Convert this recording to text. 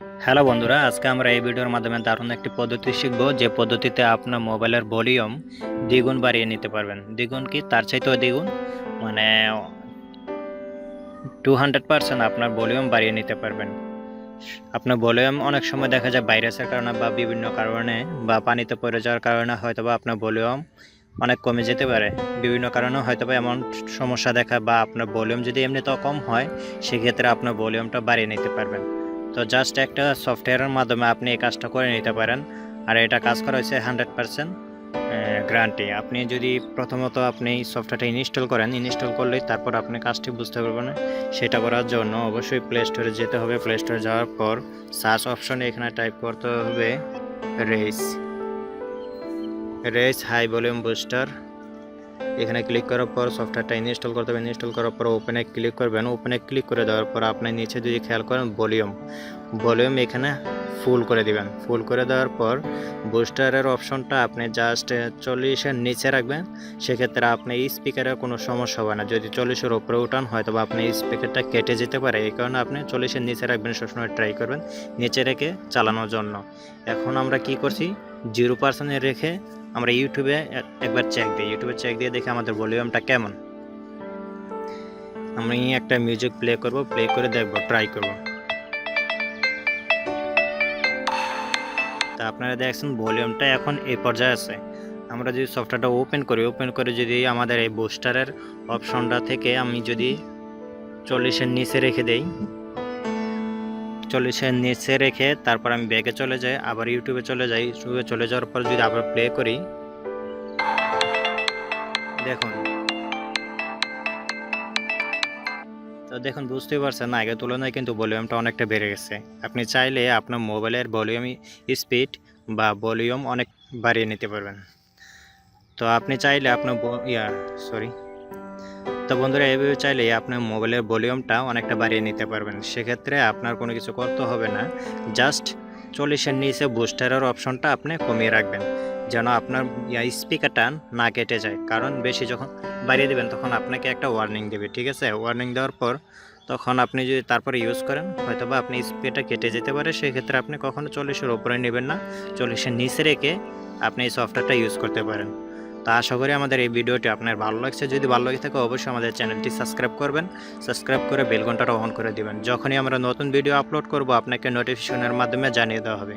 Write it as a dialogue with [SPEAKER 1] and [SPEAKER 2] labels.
[SPEAKER 1] Hello বন্ধুরা, আজকে আমরা এই ভিডিওর মাধ্যমে দারুণ একটি পদ্ধতি শিখব, যে পদ্ধতিতে আপনার মোবাইলের ভলিউম দ্বিগুণ বাড়িয়ে নিতে পারবেন। দ্বিগুণ কি, তার চাইতেও দ্বিগুণ, মানে 200% আপনার ভলিউম বাড়িয়ে নিতে পারবেন। আপনার ভলিউম অনেক সময় দেখা যায় ভাইরাসের কারণে বা বিভিন্ন কারণে বা পানিতে পড়ে যাওয়ার কারণে হয়তোবা আপনার ভলিউম অনেক কমে যেতে পারে। বিভিন্ন কারণে হয়তোবা এমন সমস্যা দেখা, বা আপনার ভলিউম যদি এমনিতেও কম হয়, সেক্ষেত্রে আপনার ভলিউমটা বাড়িয়ে নিতে পারবেন। তো জাস্ট একটা সফটওয়্যারের মাধ্যমে আপনি এই কাজটা করে নিতে পারেন। আর এটা কাজ করা হয়েছে 100% গ্যারান্টি। আপনি যদি প্রথমত আপনি সফটওয়্যারটা ইনস্টল করলেই তারপর আপনি কাজটি বুঝতে পারবেন। সেটা করার জন্য অবশ্যই প্লে স্টোরে যেতে হবে। প্লে স্টোরে যাওয়ার পর সার্চ অপশনে এখানে টাইপ করতে হবে রেস হাই ভলিউম বুস্টার। এখানে ক্লিক করার পর সফটওয়্যারটা ইনস্টল করতে হবে। ইনস্টল করার পর ওপেনে ক্লিক করবেন। ওপেনে ক্লিক করে দেওয়ার পর আপনি নিচে যদি খেয়াল করেন ভলিউম এখানে ফুল করে দিবেন। ফুল করে দেওয়ার পর বুস্টারের অপশনটা আপনি জাস্ট 40-এর নিচে রাখবেন। সেক্ষেত্রে আপনি স্পিকারের কোনো সমস্যা হবে না। যদি 40-এর উপরে উঠান হয়তো বা আপনি স্পিকারটা কেটে যেতে পারে। এই কারণে আপনি 40-এর নিচে রাখবেন, সবসময় ট্রাই করবেন নিচে রেখে চালানোর জন্য। এখন আমরা কি করছি, 0% রেখে আমরা ইউটিউবে একবার চেক দিই। ইউটিউবে চেক দিয়ে দেখি আমাদের ভলিউমটা কেমন। আমি একটা মিউজিক প্লে করব, প্লে করে দেখব, ট্রাই করব। তা আপনারা দেখছেন ভলিউমটা এখন এই পর্যায়ে আছে। আমরা যদি সফটওয়্যারটা ওপেন করে যদি আমাদের এই বুস্টারের অপশনটা থেকে আমি যদি 40-এর নিচে রেখে দেই, 40-এর নিচে রেখে তারপর আমি ব্যাকে চলে যাই, আবার ইউটিউবে চলে যাই। ইউটিউবে চলে যাওয়ার পর যদি আবার প্লে করি, দেখুন, তো দেখুন বুঝতেই পারছেন না, আগের তুলনায় কিন্তু ভলিউমটা অনেকটা বেড়ে গেছে। আপনি চাইলে আপনার মোবাইলের ভলিউম স্পিড বা ভলিউম অনেক বাড়িয়ে নিতে পারবেন। তো আপনি চাইলে আপনার তো বন্ধুরা, এইভাবে চাইলে আপনার মোবাইলের ভলিউমটা অনেকটা বাড়িয়ে নিতে পারবেন। সেক্ষেত্রে আপনার কোনো কিছু করতে হবে না, জাস্ট 40-এর নিচে বুস্টারের অপশনটা আপনি কমিয়ে রাখবেন, যেন আপনার স্পিকারটা না কেটে যায়। কারণ বেশি যখন বাড়িয়ে দেবেন তখন আপনাকে একটা ওয়ার্নিং দেবে, ঠিক আছে? ওয়ার্নিং দেওয়ার পর তখন আপনি যদি তারপরে ইউজ করেন হয়তো বা আপনি স্পিকারটা কেটে যেতে পারে। সেক্ষেত্রে আপনি কখনো 40-এর উপরে নেবেন না, 40-এর নিচে রেখে আপনি এই সফটওয়্যারটা ইউজ করতে পারেন। তো আশা করি আমাদের এই ভিডিওটি আপনার ভালো লাগছে। যদি ভালো লাগে থাকে অবশ্যই আমাদের চ্যানেলটি সাবস্ক্রাইব করবেন। সাবস্ক্রাইব করে বেল ঘন্টাটা অন করে দিবেন। যখনই আমরা নতুন ভিডিও আপলোড করব আপনাকে নোটিফিকেশনের মাধ্যমে জানিয়ে দেওয়া হবে।